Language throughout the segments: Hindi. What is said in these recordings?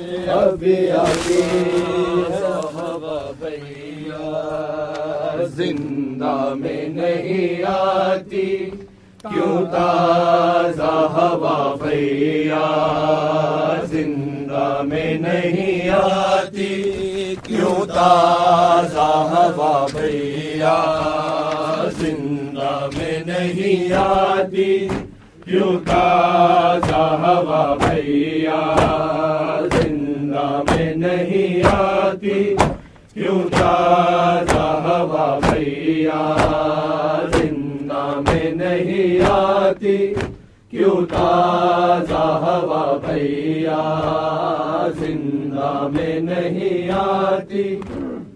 अभी आती हवा भैया, जिंदा में नहीं आती क्यों ताजा हवा भैया, जिंदा में नहीं आती क्यों ताजा हवा भैया, जिंदा में नहीं आती क्यों ताजा हवा भैया, जिंदा में नहीं आती क्यों ताजा हवा भैया, जिंदा में नहीं आती क्यों ताजा हवा भैया, जिंदा में नहीं आती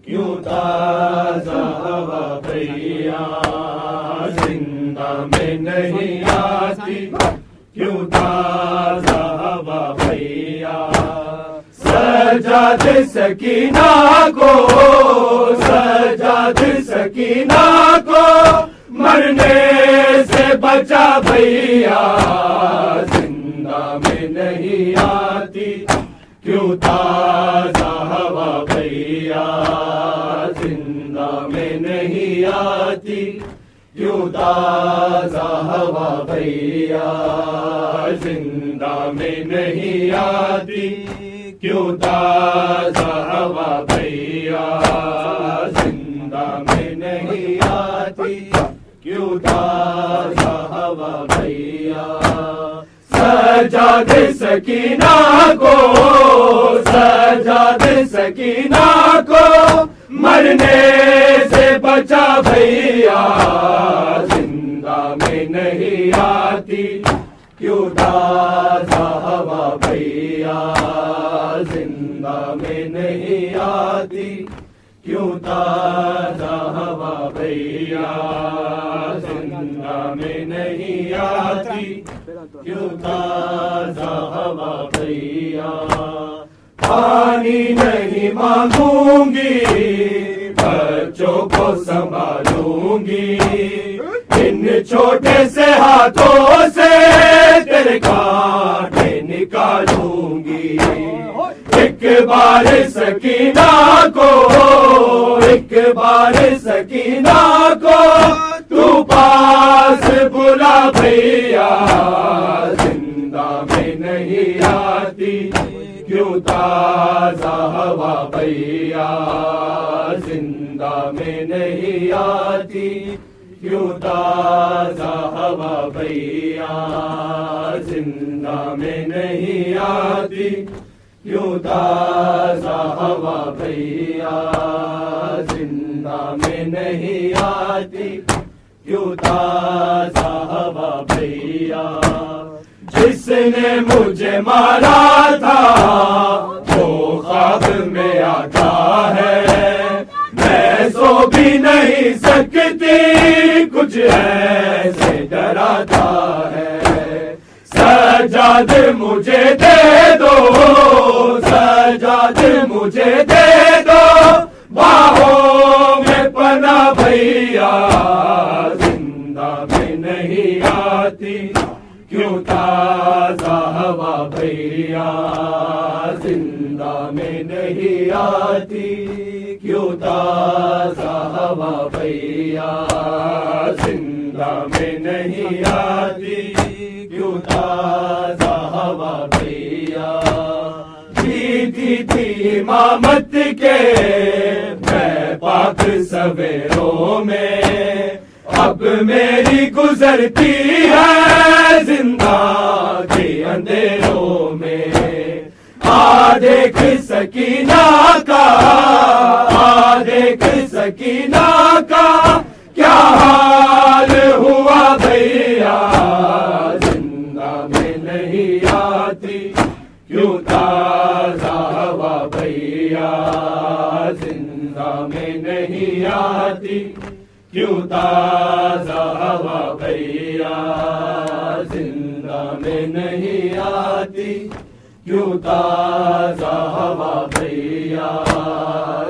क्यों ताजा हवा भैया, जिंदा में नहीं आती क्यों ताजा हवा भैया। सजाद सकीना को, सजाद सकीना को मरने से बचा भैया, जिंदा में नहीं आती क्यों ताजा हवा भैया, जिंदा में नहीं आती क्यों ताजा हवा भैया, जिंदा में नहीं आती क्यों ताजा हवा भैया, जिंदा में नहीं आती क्यों ताजा हवा भैया। सजाद सकीना को, सजाद सकीना को मरने से बचा भैया, जिंदा में नहीं आती क्यों ताजा हवा भैया, जिंदा में नहीं आती क्यों ताजा हवा भैया, जिंदा में नहीं आती क्यों ताजा हवा भैया। पानी नहीं मांगूंगी बच्चों को संभालूंगी, इन छोटे से हाथों से तेरे कांटे निकालूंगी। एक बार सकीना को, एक बार सकीना को तू पास बुला भैया, जिंदा में नहीं आती क्यों ताजा हवा भैया, जिंदा में नहीं आती क्यों ताजा हवा भैया, जिंदा में नहीं आती क्यों ताजा हवा भैया, जिंदा में नहीं आती क्यों ताजा हवा भैया। जिसने मुझे मारा था वो ख्वाब में आता है, मैं सो भी नहीं सकती कुछ ऐसे डराता है। सजाद मुझे दे दो, सजाद मुझे दे दो, बाहों में पना भैया, जिंदा में नहीं आती क्यों ताजा हवा भैया, जिंदा में नहीं आती क्यों ताजा हवा भैया, जिंदा में नहीं आती क्यों ताजा हवा भैया। जीती थी इमामत के मैं पाक सवेरों में, अब मेरी गुजरती है जिंदा के अंधेरों में। आ देख सकीना का, आ देख सकीना का क्या हाल हुआ भैया, जिंदा में नहीं आती क्यों ताजा हवा भैया, जिंदा में नहीं आती क्यों ताजा हवा भैया, जिंदा में नहीं आती क्यों ताजा हवा भैया,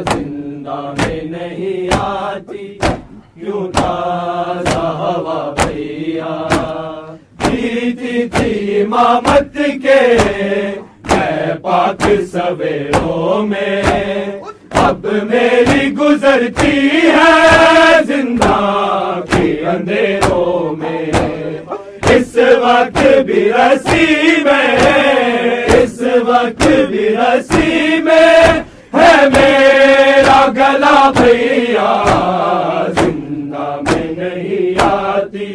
जिंदा में नहीं आती क्यों ताजा हवा भैया। जीती थी इमामत के मैं पाक सवेरों में अब मेरी गुजरती है जिंदा के अंधेरों में। इस वक्त भी रसी में, इस वक्त भी रसी में है मेरा गला भैया, जिंदा में नहीं आती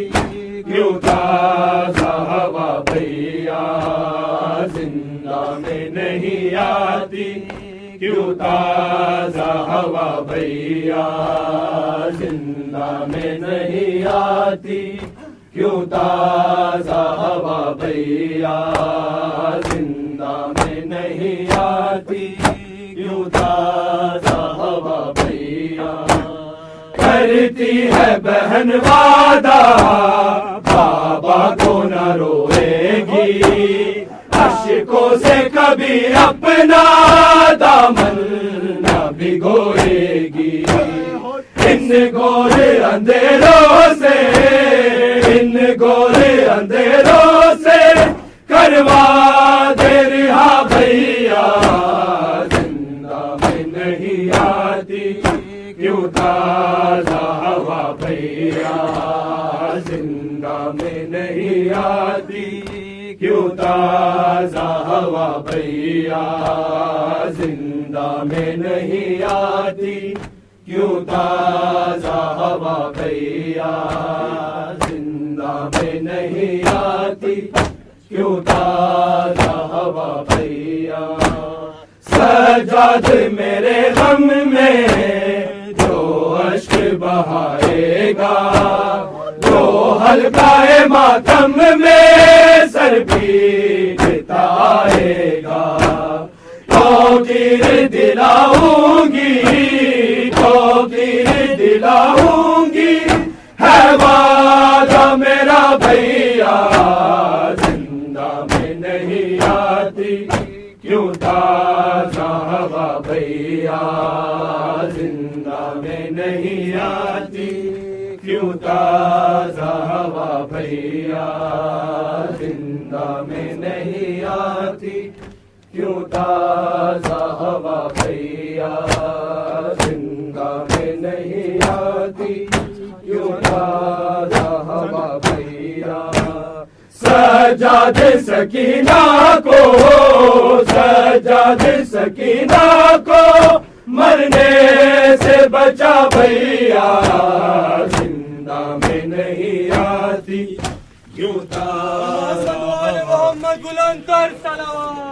क्यों ताज़ा हवा भैया, जिंदा में नहीं आती क्यों ताज़ा हवा भैया, जिंदा में नहीं आती क्यों ताज़ा हवा भैया, जिंदा में नहीं आती क्यों ताज़ा हवा भैया। करती है बहन वादा बाबा को न रोएगी, अश्कों से कभी अपना दामन न भिगोएगी। इन गोरे अंधेरों से, इन गोरे अंधेरों से करवा दे रिहा भैया, जिंदा में नहीं आती क्यों ताज़ा हवा भैया, जिंदा में नहीं आती क्यों ताज़ा हवा भैया, जिंदा में नहीं आती क्यों ताज़ा हवा भैया, जिंदा में नहीं आती क्यों ताज़ा हवा भैया। सजाद मेरे गम में जो अश्क बहाएगा, जो हल्काए मातम में सर पीटता आएगा, तो गिर दिलाऊंगी, तो गिर दिलाऊंगी है वादा मेरा भैया, जिंदा में नहीं आती क्यों ताज़ा हवा भैया, जिंदा में नहीं आती क्यों ताज़ा हवा भैया, जिंदा में नहीं आती क्यों ताज़ा हवा भैया, जिंदा में नहीं आती क्यों ताज़ा हवा भैया। सजाद सकीना को, सजाद सकीना को मरने से बचा भैया, जिंदा में नहीं आती क्यों ताज़ा। मोहम्मद गुलाम तर सलावत।